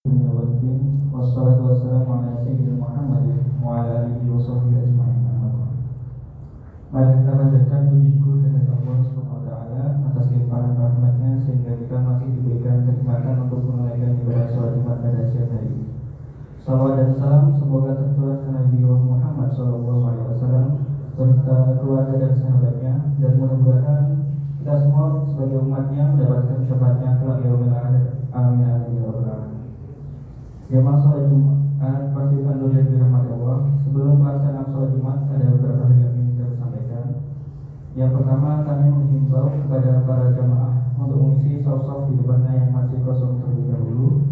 Wassalatu wassalamu ala sayyidina Muhammadin wa ala alihi wa sahbihi ajma'in. Mari kita panjatkan puji syukur kepada Allah Subhanahu wa taala atas limpahan rahmat-Nya sehingga kita masih diberikan kesempatan untuk menunaikan ibadah salat Jumat pada siang hari ini. Salawat dan salam semoga tercurah ke Nabi Muhammad SAW serta keluarga dan sahabatnya, dan mudah-mudahan kita semua sebagai umatnya mendapatkan syafaatnya kelak yaumil akhir. Amin amin ya rabbal alamin. Jamaah sholat Jumat pastikan dulu dari rahmat Allah. Sebelum pelaksanaan sholat Jumat ada beberapa hal yang ingin kami sampaikan. Yang pertama, kami menghimbau kepada para jamaah untuk mengisi saf-saf di depannya yang masih kosong terlebih dahulu.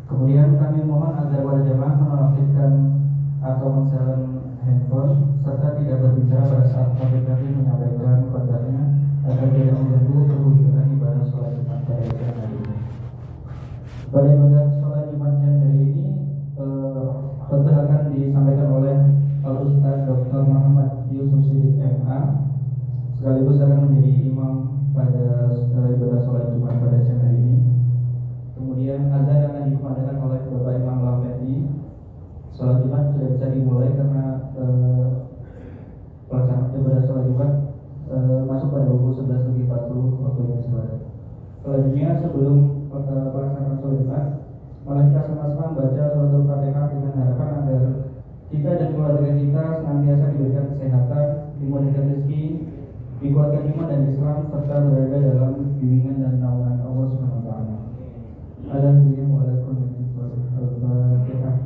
Kemudian kami mohon agar para jamaah menonaktifkan atau men-silent handphone serta tidak berbicara pada saat kami menyampaikan khotbahnya agar tidak mengganggu kehusuan ibadah sholat Jumat pada siang hari ini. Pada ibadah sholat Jumat siang hari ini, khotbah akan disampaikan oleh Al-Ustaz Dr. Muhammad Yusuf Siddiq MA, sekaligus akan menjadi imam pada ibadah sholat Jumat pada siang hari ini. Kemudian azan akan dikumandangkan oleh Bapak Imam Lafedi. Sholat Jumat sudah bisa dimulai karena pelaksanaan ibadah sholat Jumat masuk pada pukul 11.40 waktu Indonesia Barat. Selanjutnya, sebelum pelaksanaan sholat Jumat, mari kita sama-sama membaca suratul Fatihah dengan harapan agar kita dan keluarga kita senantiasa diberikan kesehatan, dimudahkan rezeki, dikuatkan iman dan Islam, serta berada dalam bimbingan dan naungan Allah Subhanahu wa taala. Alhamdulillah. Al-Fatihah.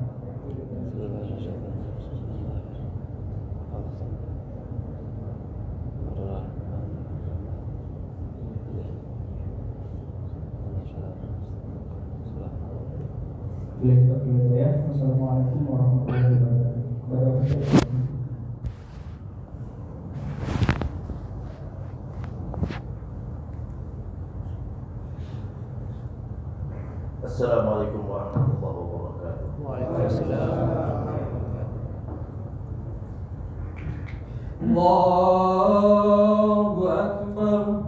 Assalamualaikum warahmatullahi wabarakatuh. Assalamualaikum warahmatullahi wabarakatuh. Waalaikumsalam. Allahu Akbar.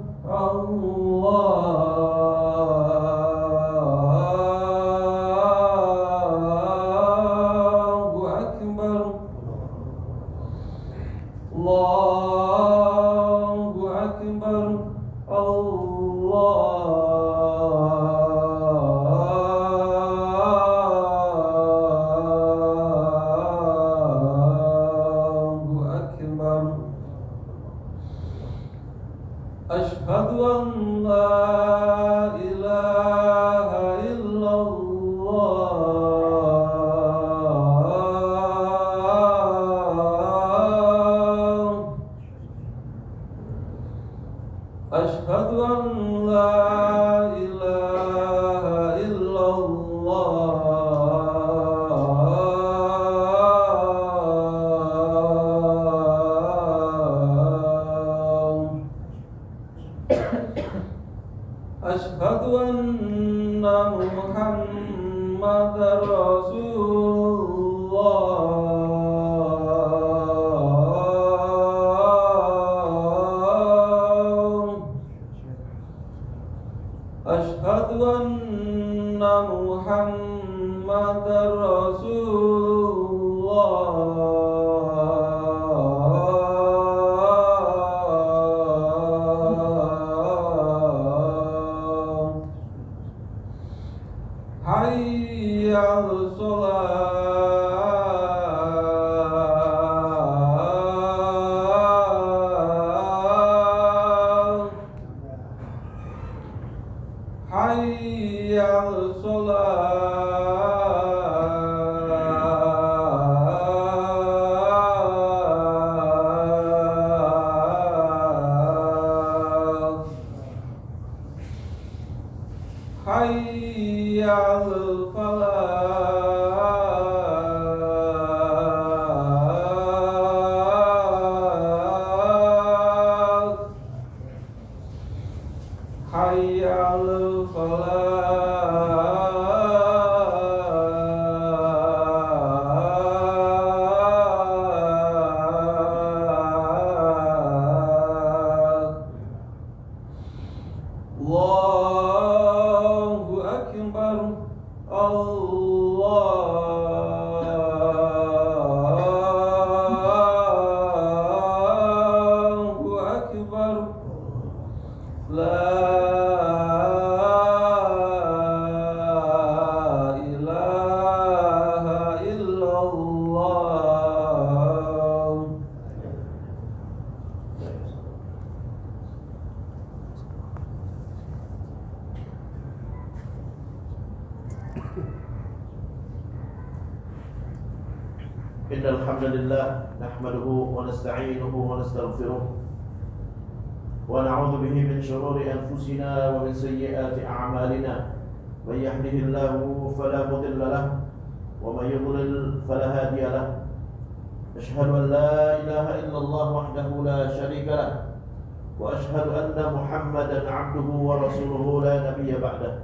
Asyhadu an la ilaha illallah. Asyhadu an la ilaha illallah. Asyhadu anna Muhammadar Rasulullah. Asyhadu anna Muhammadar Rasulullah. Hayya 'alas shalah. Hayya 'alas shalah. Hayya 'alal falah. Hayya 'alal falah. Allahu Akbar. Allahu Akbar. La ilaha illallah. Innal hamdalillah nahmaduhu wa nasta'inuhu wa nastaghfiruh wa na'udzu bihi min shururi anfusina wa min sayyiati a'malina. May yahdihillahu fala mudilla lahu wa may yudlil fala hadiya lahu. Ashhadu an la ilaha illallah wahdahu la sharika lahu wa ashhadu anna Muhammadan 'abduhu wa rasuluhu la nabiyya ba'dahu.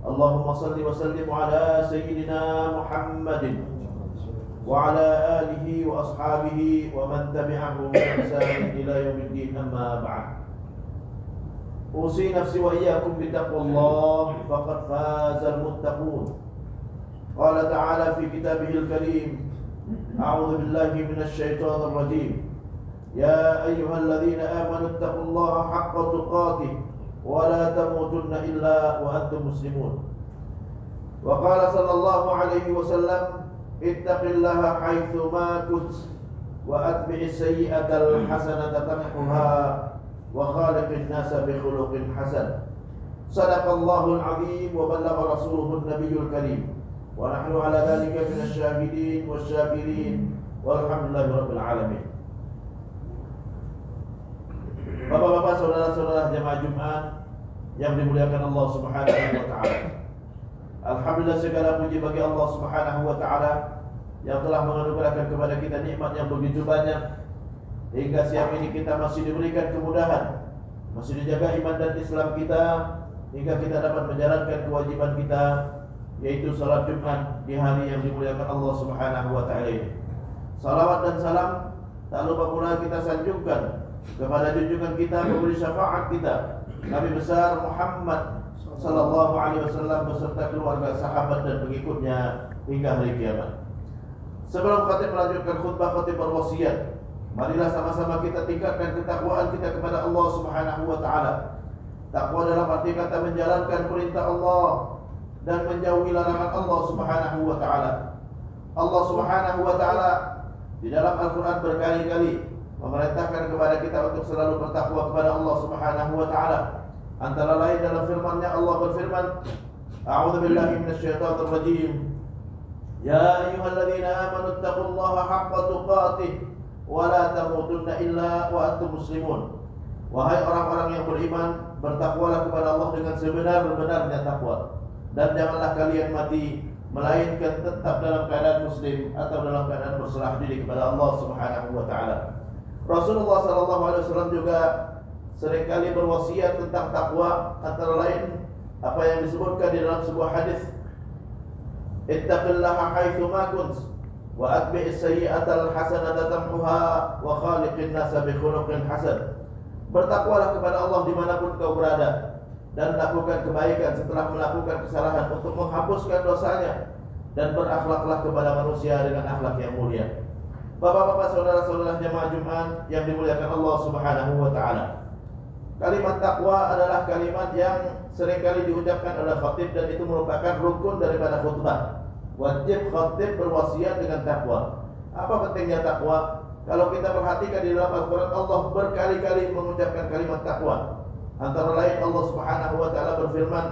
Allahumma salli wa sallim ala sayyidina Muhammadin wa ala alihi wa ashabihi wa man tabi'ahum bi ihsan ila yaumiddin, amma ba'd. Usi nafsi wa iyyakum bi taqwallah faqad fazal muttaqun. Qala ta'ala fi kitabihil karim, a'udzu billahi minasy syaithanir rajim. Ya ayyuhalladzina amanu taqullaha haqqa tuqatih wa la tamutunna illa wa antum muslimun. Wa qala sallallahu alaihi wasallam, ittaqillaha haitsu ma kunt wa atbi'is sayyi'atal hasanata tamhuha wa khaliqin nasa bi khuluqin hasan. Sadaqallahul azim wa ballagha rasuluhun nabiyyul karim. Wa nahnu ala dhalika minasy syahidin wasyakirin walhamdulillahi rabbil alamin. Bapak-bapak, saudara-saudara jemaah Jumat yang dimuliakan Allah Subhanahu wa taala. Alhamdulillah, segala puji bagi Allah Subhanahu wa taala yang telah menganugerahkan kepada kita nikmat yang begitu banyak hingga siang ini kita masih diberikan kemudahan, masih dijaga iman dan Islam kita hingga kita dapat menjalankan kewajiban kita, yaitu salat Jumat di hari yang dimuliakan Allah Subhanahu wa taala ini. Salawat dan salam tak lupa pula kita sanjungkan kepada junjungan kita, pemberi syafaat kita, Nabi besar Muhammad sallallahu alaihi wasallam beserta keluarga, sahabat dan pengikutnya hingga hari kiamat. Sebelum khatib melanjutkan khutbah, khatib berwasiat, marilah sama-sama kita tingkatkan ketakwaan kita kepada Allah Subhanahu wa taala. Takwa dalam arti kata menjalankan perintah Allah dan menjauhi larangan Allah Subhanahu wa taala. Allah Subhanahu wa taala di dalam Al-Qur'an berkali-kali memerintahkan kepada kita untuk selalu bertakwa kepada Allah Subhanahu wa taala. Antara lain dalam firman-Nya Allah berfirman, a'udzu billahi minasyaitonir rajim. Ya ayyuhalladzina amanu taqullaha haqqa tuqatih wa la tamutunna illa wa antum muslimun. Wahai orang-orang yang beriman, bertakwalah kepada Allah dengan sebenar-benarnya takwa, dan janganlah kalian mati melainkan tetap dalam keadaan muslim atau dalam keadaan berserah diri kepada Allah Subhanahu wa taala. Rasulullah sallallahu alaihi wasallam juga seringkali berwasiat tentang takwa, antara lain apa yang disebutkan di dalam sebuah hadis, ittaqillaha haitsu ma kunt wa atbi'is sayyi'atal hasanata tamhuha wa khaliqin nasa bi khuluqin hasan. Bertakwalah kepada Allah dimanapun kau berada, dan lakukan kebaikan setelah melakukan kesalahan untuk menghapuskan dosanya, dan berakhlaklah kepada manusia dengan akhlak yang mulia. Bapak-bapak, saudara-saudara jemaah Jumat yang dimuliakan Allah Subhanahu wa taala. Kalimat takwa adalah kalimat yang seringkali diucapkan oleh khatib, dan itu merupakan rukun daripada khutbah. Wajib khatib berwasiat dengan takwa. Apa pentingnya takwa? Kalau kita perhatikan di dalam Al-Quran, Allah berkali-kali mengucapkan kalimat takwa. Antara lain Allah Subhanahu wa taala berfirman,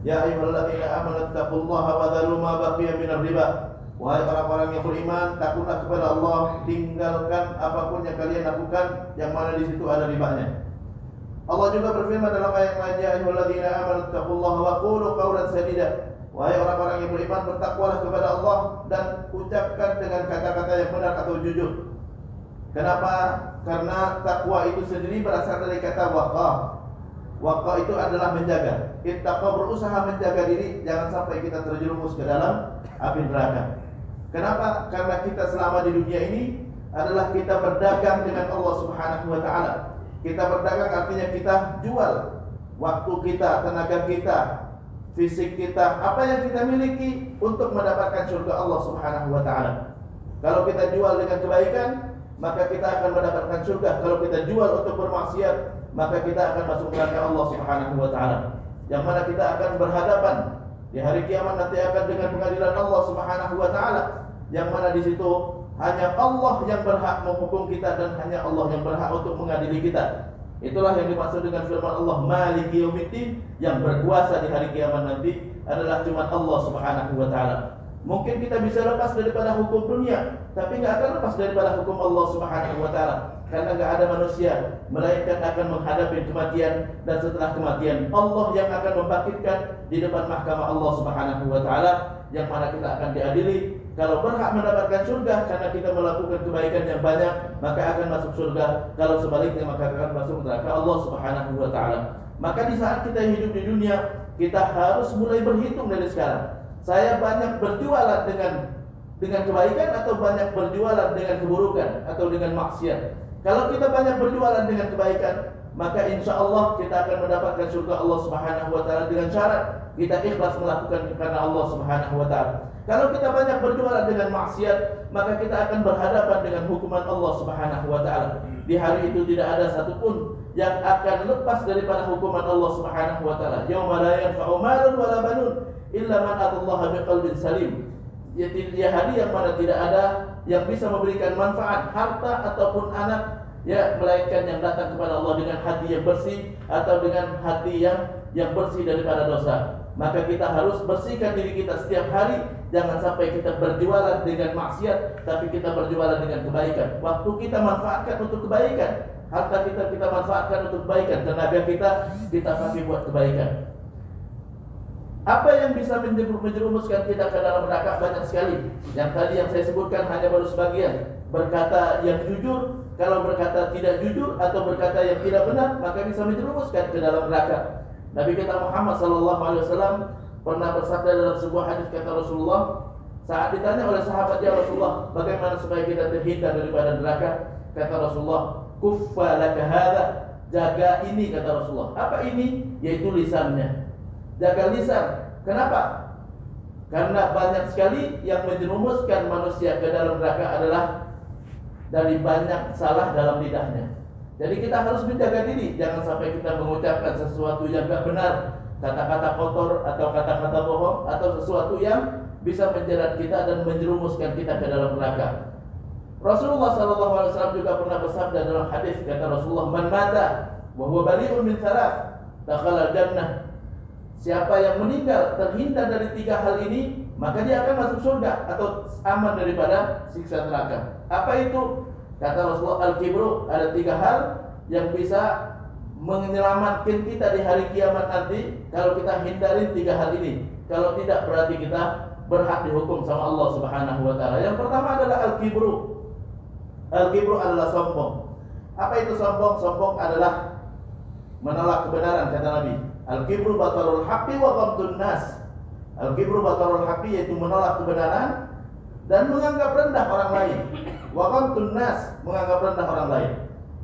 ya ayyuhalladzina amanu taqullaha wa dharu ma baqiya minar riba. Wahai orang-orang yang beriman, takutlah kepada Allah, tinggalkan apapun yang kalian lakukan yang mana di situ ada ribanya. Allah juga berfirman dalam ayat lain, ya ayyuhalladzina amanu taqullaha wa qulu qawlan sadida. Wahai orang-orang yang beriman, bertakwalah kepada Allah dan ucapkan dengan kata-kata yang benar atau jujur. Kenapa? Karena takwa itu sendiri berasal dari kata waqa. Waqa itu adalah menjaga. Ittaqa berusaha menjaga diri jangan sampai kita terjerumus ke dalam api neraka. Kenapa? Karena kita selama di dunia ini adalah kita berdagang dengan Allah Subhanahu wa taala. Kita berdagang artinya kita jual waktu kita, tenaga kita, fisik kita, apa yang kita miliki untuk mendapatkan surga Allah Subhanahu wa taala. Kalau kita jual dengan kebaikan, maka kita akan mendapatkan surga. Kalau kita jual untuk bermaksiat, maka kita akan masuk neraka Allah Subhanahu wa taala. Yang mana kita akan berhadapan di hari kiamat nanti akan dengan pengadilan Allah Subhanahu wa taala. Yang mana di situ hanya Allah yang berhak menghukum kita dan hanya Allah yang berhak untuk mengadili kita. Itulah yang dimaksud dengan firman Allah Maliki Yaumiddin, yang berkuasa di hari kiamat nanti adalah cuma Allah Subhanahu wa taala. Mungkin kita bisa lepas daripada hukum dunia, tapi nggak akan lepas daripada hukum Allah Subhanahu wa taala. Karena nggak ada manusia melainkan akan menghadapi kematian, dan setelah kematian Allah yang akan membangkitkan di depan mahkamah Allah Subhanahu wa taala, yang mana kita akan diadili. Kalau berhak mendapatkan surga karena kita melakukan kebaikan yang banyak, maka akan masuk surga. Kalau sebaliknya, maka akan masuk neraka Allah Subhanahu wa taala. Maka di saat kita hidup di dunia, kita harus mulai berhitung dari sekarang. Saya banyak berjualan dengan kebaikan atau banyak berjualan dengan keburukan atau dengan maksiat. Kalau kita banyak berjualan dengan kebaikan, maka insya Allah kita akan mendapatkan surga Allah Subhanahu wa taala dengan syarat kita ikhlas melakukan karena Allah Subhanahu wa taala. Kalau kita banyak berjualan dengan maksiat, maka kita akan berhadapan dengan hukuman Allah Subhanahu wa taala. Di hari itu tidak ada satupun yang akan lepas daripada hukuman Allah Subhanahu wa taala. Yauma la yanfa'u malun wala banun illa man atallaha biqalbin salim. Dia hari yang mana tidak ada yang bisa memberikan manfaat, harta ataupun anak, ya, melainkan yang datang kepada Allah dengan hati yang bersih atau dengan hati yang bersih daripada dosa. Maka kita harus bersihkan diri kita setiap hari. Jangan sampai kita berjualan dengan maksiat, tapi kita berjualan dengan kebaikan. Waktu kita manfaatkan untuk kebaikan, harta kita manfaatkan untuk kebaikan, tenaga kita pakai buat kebaikan. Apa yang bisa menjerumuskan kita ke dalam neraka banyak sekali. Yang tadi yang saya sebutkan hanya baru sebagian. Berkata yang jujur, kalau berkata tidak jujur atau berkata yang tidak benar, maka bisa menjerumuskan ke dalam neraka. Nabi kita Muhammad SAW pernah bersabda dalam sebuah hadis, kata Rasulullah, saat ditanya oleh sahabat, ya Rasulullah, bagaimana supaya kita terhindar daripada neraka? Kata Rasulullah, kuffa laka hadza, jaga ini, kata Rasulullah. Apa ini? Yaitu lisannya. Jaga lisan. Kenapa? Karena banyak sekali yang menjerumuskan manusia ke dalam neraka adalah dari banyak salah dalam lidahnya. Jadi kita harus menjaga diri, jangan sampai kita mengucapkan sesuatu yang tidak benar, kata-kata kotor atau kata-kata bohong, atau sesuatu yang bisa menjerat kita dan menjerumuskan kita ke dalam neraka. Rasulullah SAW juga pernah bersabda dalam hadis, kata Rasulullah, man mata wa huwa bari'un min thalath dakhala jannah. Siapa yang meninggal terhindar dari 3 hal ini, maka dia akan masuk surga atau aman daripada siksa neraka. Apa itu? Kata Rasulullah, al-kibru, ada 3 hal yang bisa menyelamatkan kita di hari kiamat nanti kalau kita hindari 3 hal ini. Kalau tidak, berarti kita berhak dihukum sama Allah Subhanahu wa taala. Yang pertama adalah al-kibru. Al-kibru adalah sombong. Apa itu sombong? Sombong adalah menolak kebenaran, kata Nabi. Al-kibru batarul haqqi wa ghamtun nas. Al-kibru batarul haqqi, yaitu menolak kebenaran dan menganggap rendah orang lain. Wa ghamtun nas, menganggap rendah orang lain.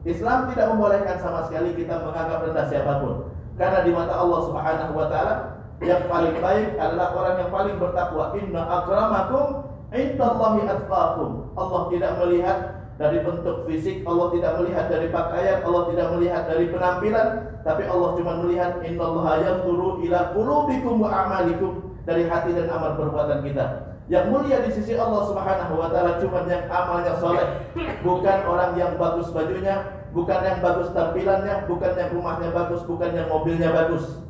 Islam tidak membolehkan sama sekali kita menganggap rendah siapapun. Karena di mata Allah Subhanahu wa taala, yang paling baik adalah orang yang paling bertakwa. Inna akramakum indallahi atqakum. Allah tidak melihat dari bentuk fisik, Allah tidak melihat dari pakaian, Allah tidak melihat dari penampilan, tapi Allah cuma melihat innallaha yanzuru ila qulubikum wa a'malikum, dari hati dan amal perbuatan kita. Yang mulia di sisi Allah Subhanahu wa taala cuma yang amalnya soleh, bukan orang yang bagus bajunya, bukan yang bagus tampilannya, bukan yang rumahnya bagus, bukan yang mobilnya bagus.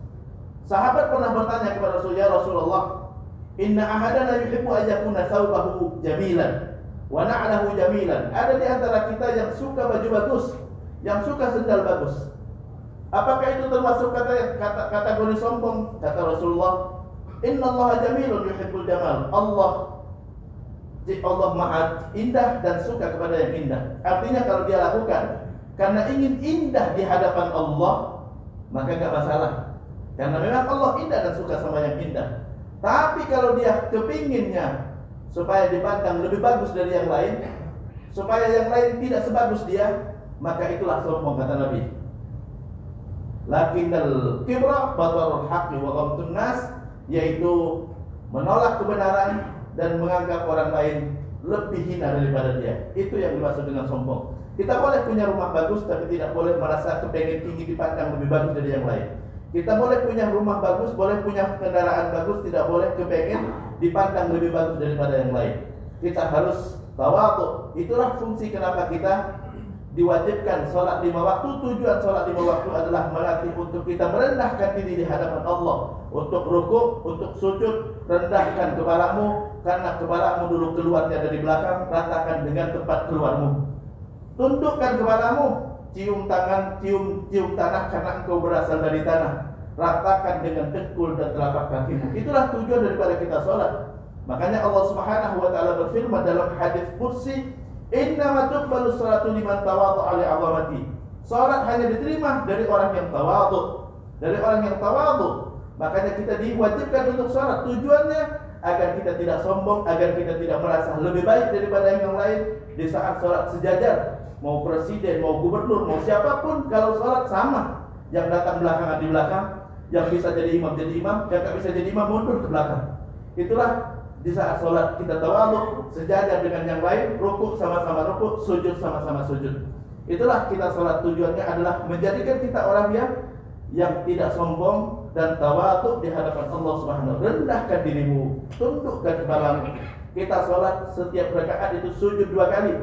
Sahabat pernah bertanya kepada Rasul, ya Rasulullah, inna ahadana yuhibbu an yakuna thawbahu jamilan wa na'lahu jamilan. Ada di antara kita yang suka baju bagus, yang suka sendal bagus. Apakah itu termasuk kategori sombong? Kata Rasulullah, innallaha jamilun yuhibbul jamal. Allah Maha indah dan suka kepada yang indah. Artinya kalau dia lakukan karena ingin indah di hadapan Allah, maka enggak masalah. Karena memang Allah indah dan suka sama yang indah. Tapi kalau dia kepinginnya supaya dipandang lebih bagus dari yang lain, supaya yang lain tidak sebagus dia, maka itulah sombong, kata Nabi. Lakinnal kibra batarul haqqi wa ghamtun nas. yaitu menolak kebenaran dan menganggap orang lain lebih hina daripada dia. Itu yang dimaksud dengan sombong. Kita boleh punya rumah bagus, tapi tidak boleh merasa kepengen tinggi dipandang lebih bagus dari yang lain. Kita boleh punya rumah bagus, boleh punya kendaraan bagus, tidak boleh kepengen dipandang lebih bagus daripada yang lain. Kita harus tawadhu. Itulah fungsi kenapa kita diwajibkan sholat 5 waktu. Tujuan sholat 5 waktu adalah melatih untuk kita merendahkan diri di hadapan Allah. Untuk rukuk, untuk sujud, rendahkan kepalamu, karena kepalamu dulu keluarnya dari belakang, ratakan dengan tempat keluarmu. Tundukkan kepalamu, cium tangan, cium tanah karena engkau berasal dari tanah. Ratakan dengan dengkul dan telapak kakimu. Itulah tujuan daripada kita sholat. Makanya Allah Subhanahu wa taala berfirman dalam hadis qudsi, "Innama tuqbalu sholatu liman tawadha'a li 'azamati." Salat hanya diterima dari orang yang tawadhu. Dari orang yang tawadhu. Makanya kita diwajibkan untuk salat. Tujuannya agar kita tidak sombong, agar kita tidak merasa lebih baik daripada yang lain di saat salat sejajar. Mau presiden, mau gubernur, mau siapapun, kalau salat sama. Yang datang belakangan di belakang, yang bisa jadi imam, yang tak bisa jadi imam mundur ke belakang. Itulah di saat sholat kita tawadhu, sejajar dengan yang lain, rukuk sama-sama rukuk, sujud sama-sama sujud. Itulah kita sholat, tujuannya adalah menjadikan kita orang yang tidak sombong dan tawadhu di hadapan Allah Subhanahu wa taala. Rendahkan dirimu, tundukkan kepalamu. Kita sholat setiap rakaat itu sujud 2 kali.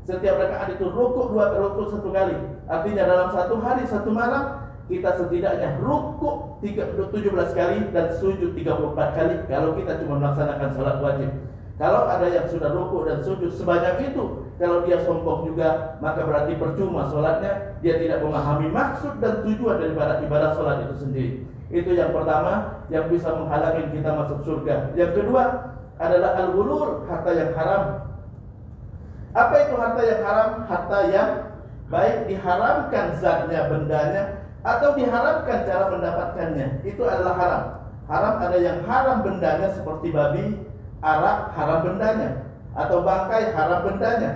Setiap rakaat itu rukuk 1 kali. Artinya dalam 1 hari 1 malam kita setidaknya rukuk 17 kali dan sujud 34 kali kalau kita cuma melaksanakan salat wajib. Kalau ada yang sudah rukuk dan sujud sebanyak itu, kalau dia sombong juga, maka berarti percuma salatnya, dia tidak memahami maksud dan tujuan daripada ibadah salat itu sendiri. Itu yang pertama yang bisa menghalangi kita masuk surga. Yang kedua adalah al-ghulul, harta yang haram. Apa itu harta yang haram? Harta yang baik diharamkan zatnya, bendanya, atau diharamkan cara mendapatkannya. Itu adalah haram. Haram ada yang haram bendanya seperti babi, arak, haram bendanya, atau bangkai, haram bendanya.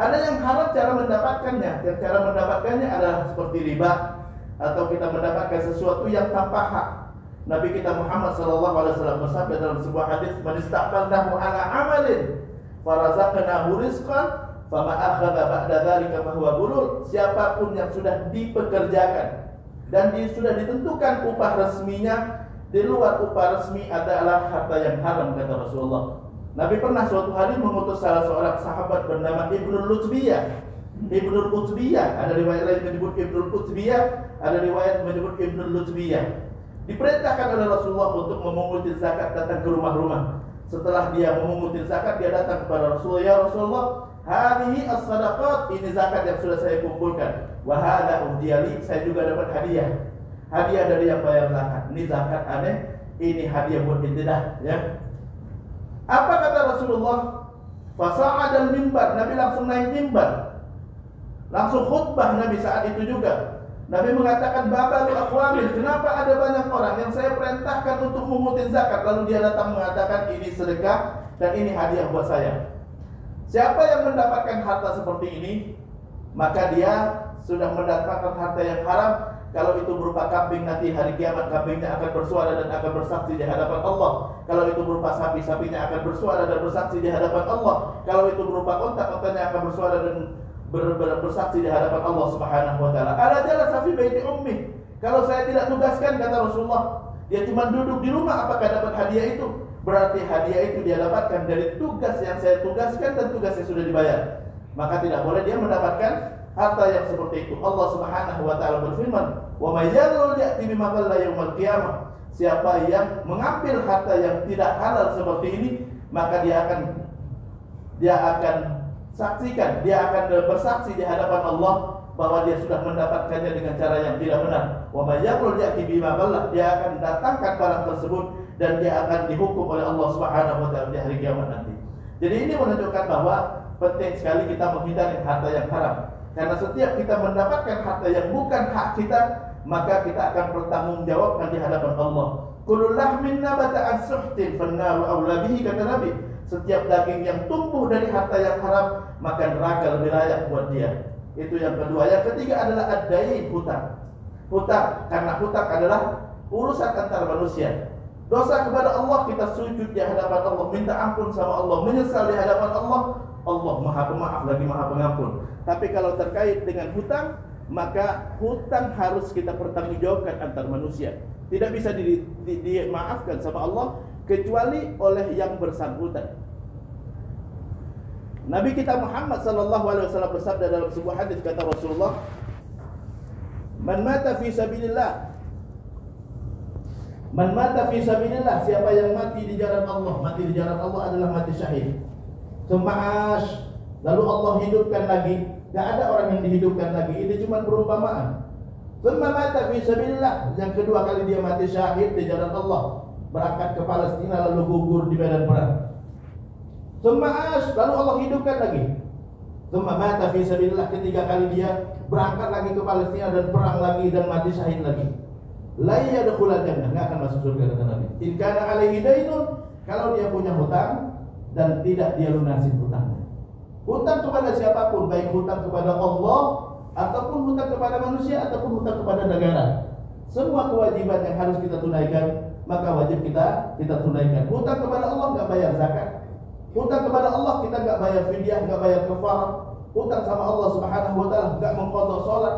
Ada yang haram cara mendapatkannya. Yang cara mendapatkannya adalah seperti riba, atau kita mendapatkan sesuatu yang tanpa hak. Nabi kita Muhammad SAW bersabda dalam sebuah hadis, "Man istaqbalnahu ala amalin farazaqnahu rizqan fama akhadha ba'da dzalika fahuwa ghulul." Siapapun yang sudah dipekerjakan dan sudah ditentukan upah resminya, di luar upah resmi adalah harta yang haram, kata Rasulullah. Nabi pernah suatu hari mengutus salah seorang sahabat bernama Ibnul Lutbiyah. Ibnul Lutbiyah, ada riwayat lain menyebut Ibnul Lutbiyah, ada riwayat menyebut Ibnul Lutbiyah. Diperintahkan oleh Rasulullah untuk memunguti zakat, datang ke rumah-rumah. Setelah dia memunguti zakat, dia datang kepada Rasulullah, "Ya Rasulullah, hadhihi as-sadaqat, ini zakat yang sudah saya kumpulkan. Wa hadza uhdiyali, saya juga dapat hadiah. Hadiah dari yang bayar zakat. Ini zakat aneh, ini hadiah buat intidah, ya." Apa kata Rasulullah? Fasa'adal mimbar, Nabi langsung naik mimbar. Langsung khutbah Nabi saat itu juga. Nabi mengatakan, "Babalu aqwamil, kenapa ada banyak orang yang saya perintahkan untuk memungut zakat, lalu dia datang mengatakan ini sedekah dan ini hadiah buat saya." Siapa yang mendapatkan harta seperti ini, maka dia sudah mendapatkan harta yang haram. Kalau itu berupa kambing, nanti hari kiamat kambingnya akan bersuara dan akan bersaksi di hadapan Allah. Kalau itu berupa sapi, sapinya akan bersuara dan bersaksi di hadapan Allah. Kalau itu berupa onta, ontanya akan bersuara dan bersaksi di hadapan Allah Subhanahu wa taala. Ala jalasa fi baiti ummi. Kalau saya tidak tugaskan, kata Rasulullah, dia cuma duduk di rumah, apakah dapat hadiah itu? Berarti hadiah itu dia dapatkan dari tugas yang saya tugaskan dan tugasnya sudah dibayar. Maka tidak boleh dia mendapatkan harta yang seperti itu. Allah Subhanahu wa taala berfirman, "Wa may yaghlul ya'ti bima ghalla yaumil qiyamah." Siapa yang mengambil harta yang tidak halal seperti ini, maka dia akan saksikan, dia akan bersaksi di hadapan Allah bahwa dia sudah mendapatkannya dengan cara yang tidak benar. Wa may yaghlul ya'ti bima ghalla, dia akan datangkan barang tersebut dan dia akan dihukum oleh Allah Subhanahu wa taala di hari kiamat nanti. Jadi ini menunjukkan bahwa penting sekali kita menghindari harta yang haram. Karena setiap kita mendapatkan harta yang bukan hak kita, maka kita akan bertanggungjawabkan di hadapan Allah. Kullu lahmin nabata an suhtin fannaru aula bihi, kata Nabi. Setiap daging yang tumbuh dari harta yang haram, maka neraka lebih layak buat dia. Itu yang kedua. Yang ketiga adalah ad-dain, hutang. Hutang, karena hutang adalah urusan antar manusia. Dosa kepada Allah, kita sujud di hadapan Allah, minta ampun sama Allah, menyesal di hadapan Allah. Allah Maha Pemaaf lagi Maha Pengampun. Tapi kalau terkait dengan hutang, maka hutang harus kita pertanggungjawabkan antar manusia. Tidak bisa dimaafkan sama Allah kecuali oleh yang bersangkutan. Nabi kita Muhammad sallallahu alaihi wasallam bersabda dalam sebuah hadis, kata Rasulullah, "Man mata fi sabilillah." Man mata fi sabilillah, siapa yang mati di jalan Allah, mati di jalan Allah adalah mati syahid. Suma'ash, lalu Allah hidupkan lagi. Tidak ada orang yang dihidupkan lagi, ini cuma perumpamaan. Summa mata fi sabilillah, yang kedua kali dia mati syahid di jalan Allah, berangkat ke Palestina lalu gugur di medan perang. Suma'ash, lalu Allah hidupkan lagi. Summa mata fi sabilillah, ketiga kali dia berangkat lagi ke Palestina dan perang lagi dan mati syahid lagi. La yadkhulul jannah, enggak akan masuk surga, kata Nabi. In kana alaihi dainun, kalau dia punya hutang dan tidak dia lunasin hutangnya. Hutang kepada siapapun, baik hutang kepada Allah ataupun hutang kepada manusia ataupun hutang kepada negara. Semua kewajiban yang harus kita tunaikan, maka wajib kita tunaikan. Hutang kepada Allah enggak bayar zakat. Hutang kepada Allah kita enggak bayar fidyah, enggak bayar kafarah. Hutang sama Allah Subhanahu wa taala enggak mengqadha salat,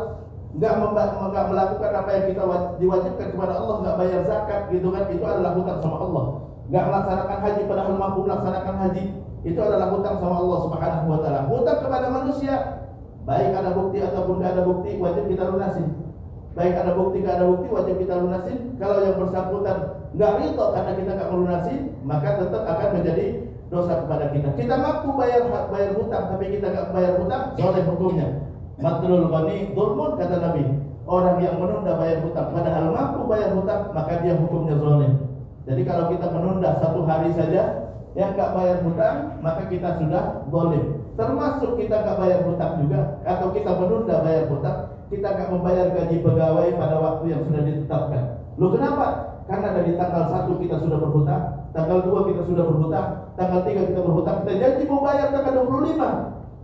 enggak melakukan apa yang kita diwajibkan kepada Allah, enggak bayar zakat, gitu kan, itu adalah hutang sama Allah. Enggak melaksanakan haji padahal mampu melaksanakan haji, itu adalah hutang sama Allah Subhanahu wa taala. Hutang kepada manusia, baik ada bukti ataupun tidak ada bukti, wajib kita lunasin. Baik ada bukti tidak ada bukti, wajib kita lunasin. Kalau yang bersangkutan enggak ridho karena kita enggak melunasin, maka tetap akan menjadi dosa kepada kita. Kita mampu bayar hutang tapi kita enggak bayar hutang, zalim hukumnya. Matlul ghani dzulmun, kata Nabi. Orang yang menunda bayar hutang padahal mampu bayar hutang, maka dia hukumnya zalim. Jadi kalau kita menunda satu hari saja yang enggak bayar hutang, maka kita sudah zalim. Termasuk kita enggak bayar hutang juga, atau kita menunda bayar hutang, kita enggak membayar gaji pegawai pada waktu yang sudah ditetapkan. Loh kenapa? Karena dari tanggal 1 kita sudah berhutang, tanggal 2 kita sudah berhutang, tanggal 3 kita berhutang, kita janji mau bayar tanggal 25.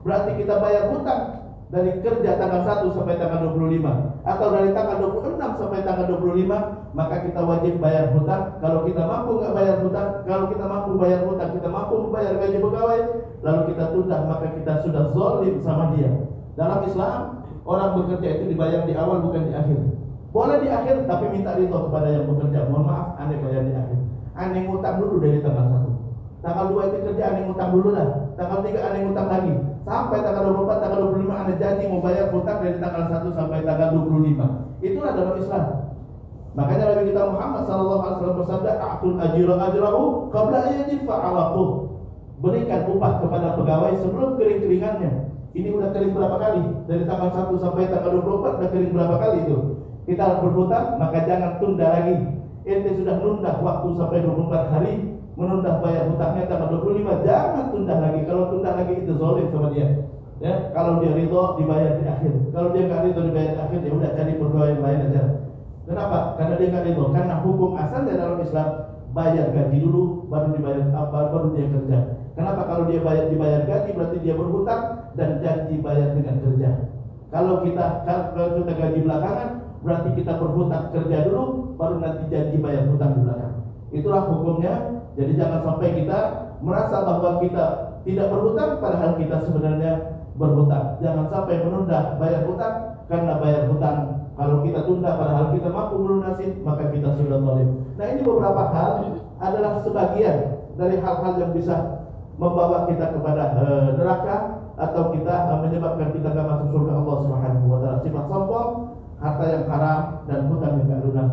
Berarti kita bayar hutang dari kerja tanggal 1 sampai tanggal 25, atau dari tanggal 26 sampai tanggal 25, maka kita wajib bayar hutang. Kalau kita mampu enggak bayar hutang, kalau kita mampu bayar hutang, kita mampu membayar gaji pegawai, lalu kita tunda, maka kita sudah zalim sama dia. Dalam Islam, orang bekerja itu dibayar di awal bukan di akhir. Boleh di akhir tapi minta ridho kepada yang bekerja. Mohon maaf, aneh bayar di akhir. Aneh ngutang dulu dari tanggal 1. Tanggal 2 itu kerja, aneh ngutang dulu lah. Tanggal 3 aneh ngutang lagi. Sampai tanggal 24, tanggal 25 aneh janji mau bayar hutang dari tanggal 1 sampai tanggal 25. Itulah dalam Islam. Makanya Nabi kita Muhammad sallallahu alaihi wasallam bersabda, "A'tul ajira ajrahu qabla ayyajifa 'araqu." Berikan upah kepada pegawai sebelum kering-keringannya. Ini udah kering berapa kali? Dari tanggal 1 sampai tanggal 24 udah kering berapa kali itu? Kita berhutang, maka jangan tunda lagi. Ente sudah nunda waktu sampai 24 hari, menunda bayar hutangnya tanggal 25, jangan tunda lagi. Kalau tunda lagi itu zalim sama dia. Ya, kalau dia ridho dibayar di akhir. Kalau dia enggak ridho dibayar di akhir, ya udah cari pegawai yang lain aja. Kenapa? Karena dia enggak ridho. Karena hukum asalnya dalam Islam bayar gaji dulu baru dibayar baru dia kerja. Kenapa? Kalau dia dibayar gaji berarti dia berhutang dan janji bayar dengan kerja. Kalau kita gaji belakangan, berarti kita berhutang kerja dulu, baru nanti janji bayar hutang di belakang. Itulah hukumnya. Jadi jangan sampai kita merasa bahwa kita tidak berhutang padahal kita sebenarnya berhutang. Jangan sampai menunda bayar hutang karena bayar hutang. Kalau kita tunda padahal kita mampu melunasi, maka kita sudah zalim. Nah, ini beberapa hal adalah sebagian dari hal-hal yang bisa membawa kita kepada neraka atau kita menyebabkan kita tidak masuk surga Allah Subhanahu wa taala. Sifat sombong, harta yang haram, dan hutang yang tidak lunas.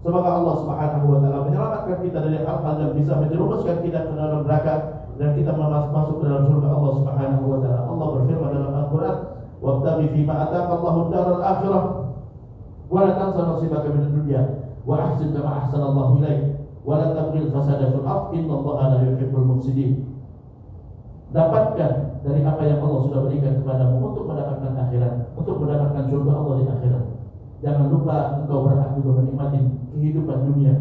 Semoga Allah Subhanahu wa taala menyelamatkan kita dari hal-hal yang bisa menjerumuskan kita ke dalam neraka dan kita masuk ke dalam surga Allah Subhanahu wa taala. Allah berfirman dalam Al-Qur'an, "Wabtaghi fima ataka Allahu ad-daral akhirah wa la tansa nasibaka minad dunya wa ahsin kama ahsana Allahu ilaik wa la tabghil fasada fil ardh innallaha la yuhibbul mufsidin." Dapatkan dari apa yang Allah sudah berikan kepadamu untuk mendapatkan akhirat, untuk mendapatkan surga Allah di akhirat. Jangan lupa engkau berhak juga menikmati kehidupan dunia.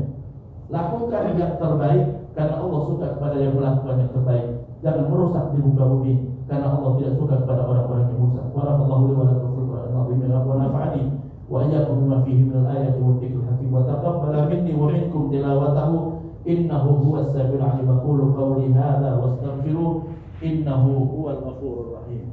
Lakukan yang terbaik karena Allah suka kepada yang melakukan yang terbaik. Jangan merusak di muka bumi karena Allah tidak suka kepada orang-orang yang rusak. Barakallahu li wa lakum fil Qur'anil azim wa nafa'ani wa iyyakum bima fihi minal ayati wa dzikril hakim wa taqabbala minni wa minkum tilawatahu innahu huwas samiul alim. Aqulu qawli hadza wastaghfiruh innahu huwal ghafurur rahim.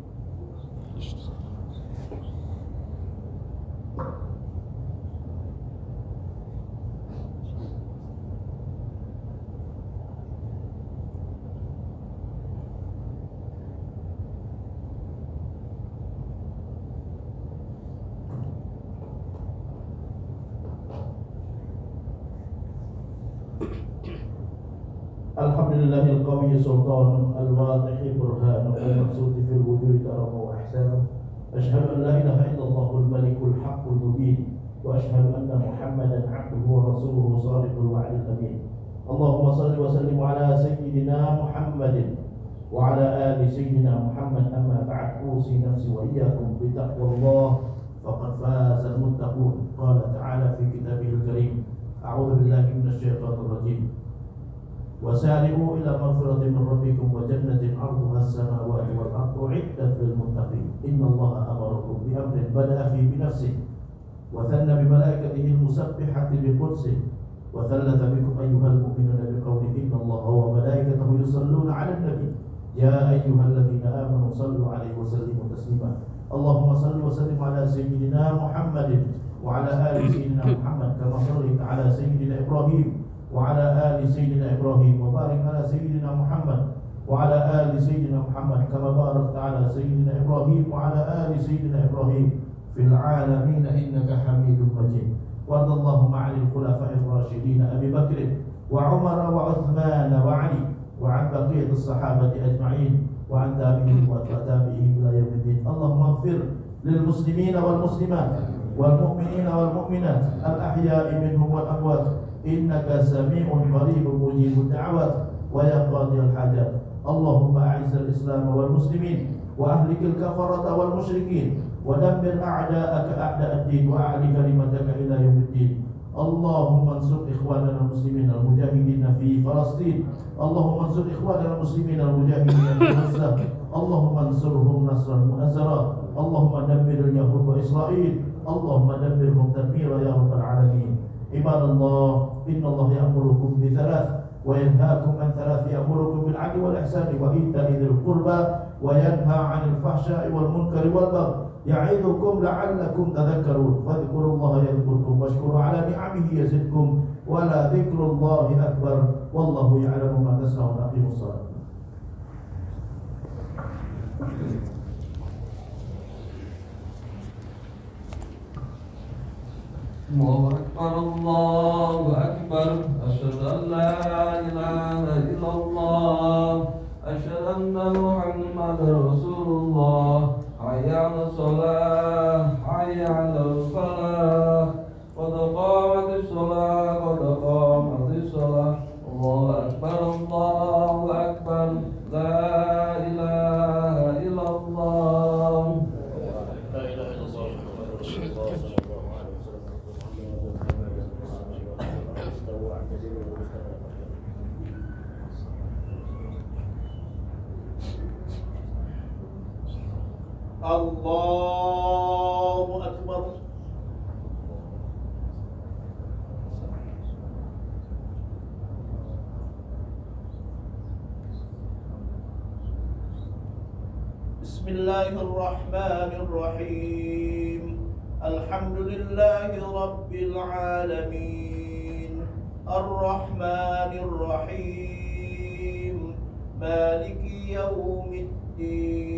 Alhamdulillahil qawiyyi sultanu al-wadihi burhanu al-maqsudi fil wujudi karamu wa ihsanu. Ashhadu an la ilaha illallahul malikul haqqul mubin wa ashhadu anna Muhammadan abduhu wa rasuluhu shadiqul wa'dil amin. Allahumma salli wa sallim ala sayyidina Muhammadin wa ala ali sayyidina Muhammad. Amma ba'd, usi nafsi wa iyyakum bi taqwallah faqad fazal muttaqun. Qala ta'ala fi kitabihil karim, a'udzu billahi minasy syaithanir rajim. وسارعوا إلى مغفرة من ربكم وجنة عرضها السماوات والأرض أعدت للمتقين إن الله أمركم بأمر بدأ فيه بنفسه وثنى بملائكته المسبحة بقدسه وثلث بكم أيها المؤمنون بقوله إن الله وملائكته يصلون على النبي يا أيها الذين آمنوا صلوا عليه وسلموا تسليما. اللهم صل وسلم على سيدنا محمد وعلى آل سيدنا محمد كما صليت على سيدنا إبراهيم وعلى آل سيدنا إبراهيم وبارك على سيدنا محمد وعلى آل سيدنا محمد كما باركت على سيدنا إبراهيم وعلى آل سيدنا إبراهيم في العالمين إنك حميد مجيد. وارض اللهم عن الخلفاء الراشدين أبي بكر وعمر وعثمان وعلي وعن بقية الصحابة أجمعين وعن تابعين وتابعين إلى يوم الدين. اللهم اغفر للمسلمين والمسلمات والمؤمنين والمؤمنات الأحياء منهم والأموات إنك سميع قريب مجيب الدعوات ويا قاضي الحاجات. اللهم أعز الإسلام والمسلمين وأهلك الكفرة والمشركين ودمر أعداءك أعداء الدين وأعل كلمتك إلى يوم الدين. اللهم انصر إخواننا المسلمين المجاهدين في فلسطين. اللهم انصر إخواننا المسلمين المجاهدين في غزة. اللهم انصرهم نصرا مؤزرا. اللهم دمر اليهود وإسرائيل. اللهم دمرهم تدميرا يا رب العالمين. عباد الله إن الله يأمركم بثلاث وينهاكم عن ثلاث. يأمركم بالعدل والإحسان وإيتاء ذي القربى وينهى عن الفحشاء والمنكر والبغي يعظكم لعلكم تذكرون. فاذكروا الله يذكركم واشكروا على نعمه يزدكم ولذكر الله أكبر والله يعلم ما تصنعون. أقيموا الصلاة. Allahu Akbar, Allahu Akbar. Asyhadu an la ilaha illallah. Asyhadu anna Muhammadar Rasulullah. Hayya 'alas shalah, hayya 'alal falah. Qad qamatis shalah, qad qamatis shalah. Allahu Akbar, Allahu Akbar. La ilaha illallah. La ilaha illallah Muhammadur Rasulullah. Allahu Akbar. Bismillahirrahmanirrahim. Alhamdulillahi Rabbil alamin. Ar-Rahmanir-Rahim. Maliki yawmiddin.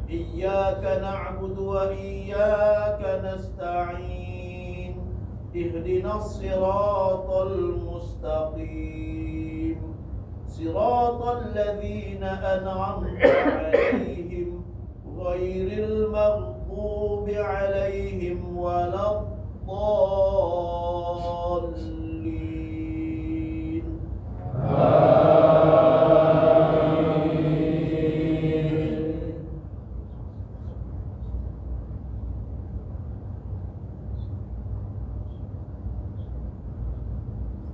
Iyyaka na'budu wa iyyaka nasta'in. Ihdinas siratal mustaqim. Siratal ladzina an'amta 'alaihim ghairil maghdubi 'alaihim waladdallin.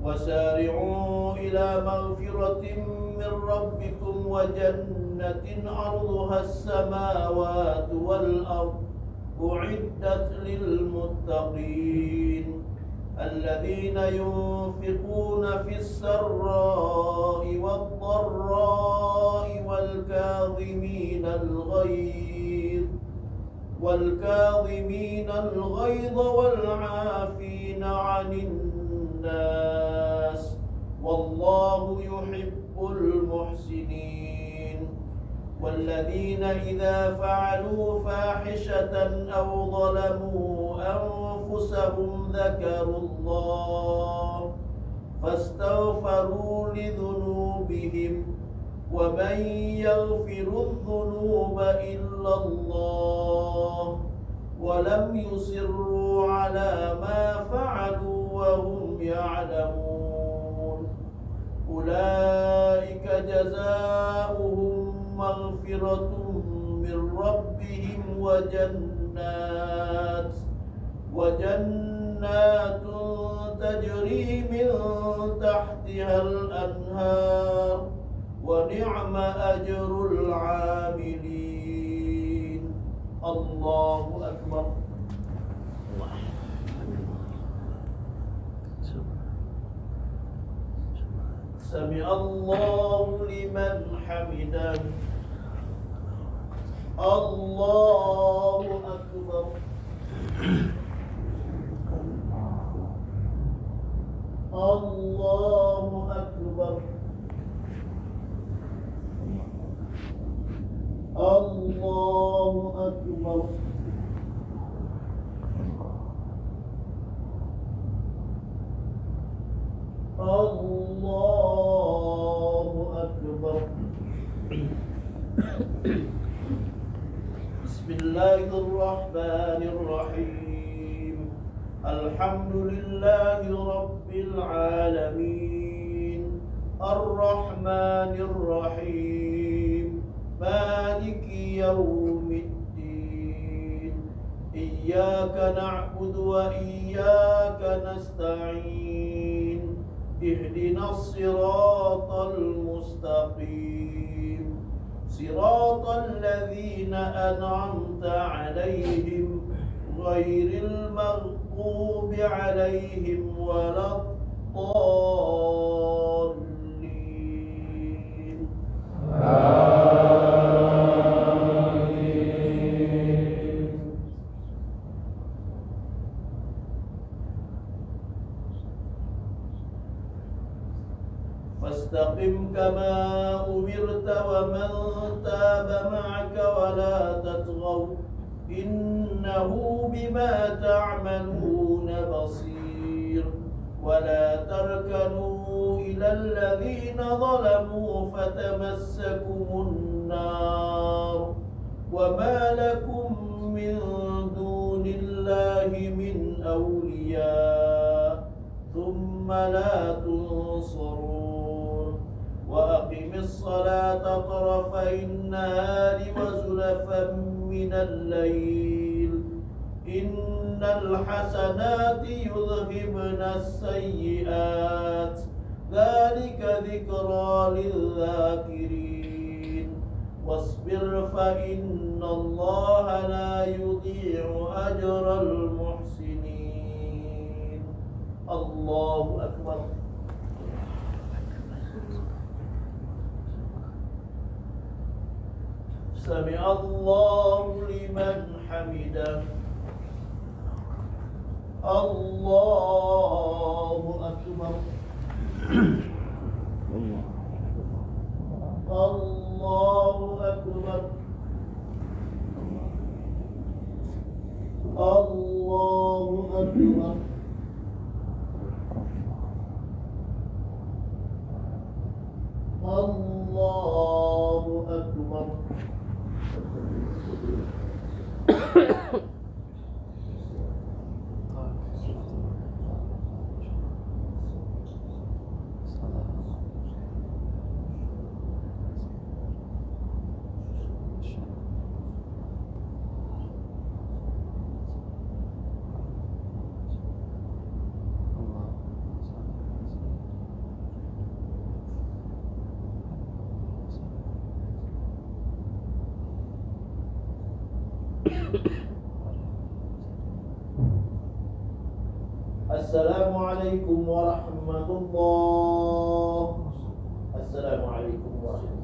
وسارعوا إلى مغفرة من ربكم وجنة عرضها السماوات والأرض أعدت للمتقين الذين ينفقون في السراء والضراء والكاظمين الغيظ والعافين عن الناس والله يحب المحسنين والذين إذا فعلوا فاحشة أو ظلموا أنفسهم ذكروا الله فاستغفروا لذنوبهم ومن يغفر الذنوب إلا الله ولم يصروا على ما فعلوا وهم يعلمون أولئك جزاؤهم مغفرة من ربهم وجنات تجري من تحتها الأنهار ونعم أجر العاملين. الله أكبر. سمع الله لمن حمده. الله أكبر. الله أكبر. الله أكبر. الله أكبر. بسم الله الرحمن الرحيم. الحمد لله رب العالمين الرحمن الرحيم مالك يوم الدين إياك نعبد وإياك نستعين اهدنا الصراط المستقيم صراط الذين أنعمت عليهم غير المغضوب عليهم ولا الضالين. فاستقم كما أمرت ومن تاب معك ولا تطغوا إنه بما تعملون بصير ولا تركنوا إلى الذين ظلموا فتمسكم النار وما لكم من دون الله من أولياء ثم لا تنصرون وأقم الصلاة طرفي النهار وزلفا من الليل إن الحسنات يذهبن السيئات ذلك ذكرى للذاكرين واصبر فإن الله لا يضيع أجر المحسنين. الله أكبر. سمع الله لمن حمده. الله أكبر. الله أكبر. الله أكبر. الله أكبر. Assalamualaikum warahmatullahi wabarakatuh. Assalamualaikum warahmatullahi wabarakatuh.